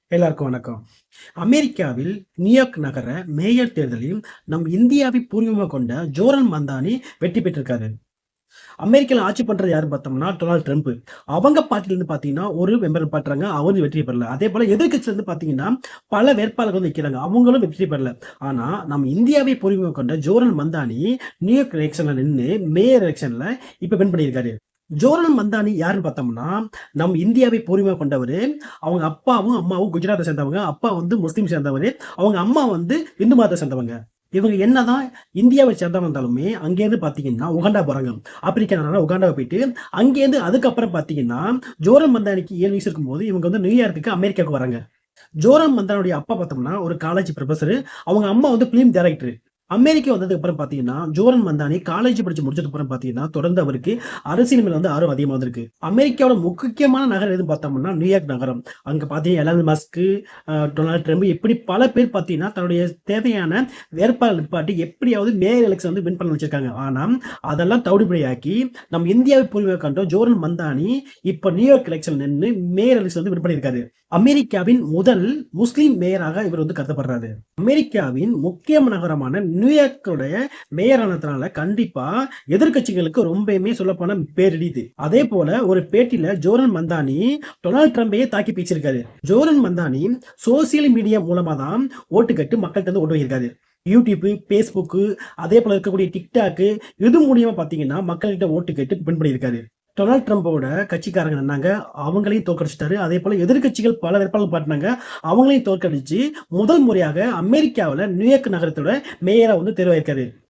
எல்லாருக்கும் வணக்கம். அமெரிக்காவில் நியூயார்க் நகர மேயர் தேர்தலில் நம் இந்தியாவை பூர்வீகமா கொண்ட ஜோரல் மந்தானி வெற்றி பெற்றிருக்காரு. அமெரிக்கால ஆட்சி பண்றது யாருன்னு பார்த்தோம்னா, டொனால்ட் ட்ரம்ப். அவங்க பார்ட்டிலருந்து பார்த்தீங்கன்னா, ஒரு மெம்பர் பாத்துறாங்க. அவரும் வெற்றி பெறல. அதேபோல எதிர்க்கட்சியிலருந்து பார்த்தீங்கன்னா, பல வேட்பாளர்கள் வந்து நிக்கிறாங்க. அவங்களும் வெற்றி பெறல. ஆனா, நம் இந்தியாவை பூர்வீகமா கொண்ட ஜோரல் மந்தானி நியூயார்க் எலக்ஷன்ல நின்னு மேயர் எலக்ஷன்ல இப்ப வின் பண்ணியிருக்காரு. ஜோரல் மந்தானி யாருன்னு பார்த்தோம்னா, நம் இந்தியாவை பூர்வீகமா கொண்டவரு. அவங்க அப்பாவும், அம்மாவும் குஜராத்த சேர்ந்தவங்க. அப்பா வந்து முஸ்லீம் சேர்ந்தவரு. அவங்க அம்மா வந்து இந்து மதத்த சேர்ந்தவங்க. இவங்க என்னதான் இந்தியாவை சேர்ந்தவங்க இருந்தாலுமே, அங்கேருந்து பார்த்தீங்கன்னா, உகாண்டா போறாங்க. ஆப்பிரிக்கா நாடான உகாண்டாவ போயிட்டு, அங்கேருந்து அதுக்கப்புறம் பார்த்தீங்கன்னா, ஜோரல் மந்தானிக்கு 7 வயசு இருக்கும்போது, இவங்க வந்து நியூயார்க்குக்கு, அமெரிக்காவுக்கு வராங்க. ஜோரல் மந்தானுடைய அப்பா பார்த்தோம்னா, ஒரு காலேஜ் புரொஃபசரு. அவங்க அம்மா வந்து பிலிம் டைரக்டர். அமெரிக்கா வந்ததுக்கு அப்புறம் பார்த்தீங்கன்னா, ஜோரல் மந்தானி காலேஜ் படிச்சு முடிச்சதுக்கு அப்புறம் பார்த்தீங்கன்னா, தொடர்ந்து அவருக்கு அரசியல் மேல வந்து ஆர்வம் அதிகமா வந்திருக்கு. அமெரிக்காவோட முக்கியமான நகரம் எதுன்னு பார்த்தோம்னா, நியூயார்க் நகரம். அங்க பார்த்தீங்கன்னா, எலன் மஸ்க், டொனால்ட் ட்ரம்ப் இப்படி பல பேர் பார்த்தீங்கன்னா, தன்னுடைய தேவையான வேட்பாளர் நிப்பாட்டி எப்படியாவது மேயர் எலக்ஷன் வந்து வின் பண்ண வச்சிருக்காங்க. ஆனா, அதெல்லாம் தவிடுபடியாக்கி, நம் இந்தியாவை பூர்வீகம் கண்ட ஜோரல் மந்தானி இப்ப நியூயார்க் எலக்ஷன்ல நின்னு மேயர் எலக்ஷன் வந்து வின் பண்ணியிருக்காரு. அமெரிக்காவின் முதல் முஸ்லிம் மேயராக இவர் வந்து கருதப்படுறாரு. அமெரிக்காவின் முக்கிய நகரமான நியூயார்க்குடைய மேயர் ஆனதுனால கண்டிப்பா எதிர்க்கட்சிகளுக்கு ரொம்பவுமே சொல்லப்போனா பேரிடிது. அதே போல ஒரு பேட்டியில ஜோரல் மந்தானி டொனால்ட் ட்ரம்பையே தாக்கி பேசியிருக்காரு. ஜோரல் மந்தானி சோசியல் மீடியா மூலமா தான் ஓட்டு கட்டு மக்கள்கிட்ட இருந்து ஓட்டு வாங்கியிருக்காரு. யூடியூப், பேஸ்புக் அதே போல இருக்கக்கூடிய டிக்டாக் இது மூலியமா பாத்தீங்கன்னா மக்கள்கிட்ட ஓட்டு கேட்டு வின் பண்ணியிருக்காரு. டொனால்ட் ட்ரம்போட கட்சிக்காரங்க நின்னாங்க. அவங்களையும் தோற்கடிச்சிட்டாரு. அதே போல எதிர்க்கட்சிகள் பல வேட்பாளர்கள் பாட்டுனாங்க. அவங்களையும் தோற்கடிச்சு முதல் முறையாக அமெரிக்காவுல நியூயார்க் நகரத்தோட மேயரா வந்து தேர்வாயிருக்காரு.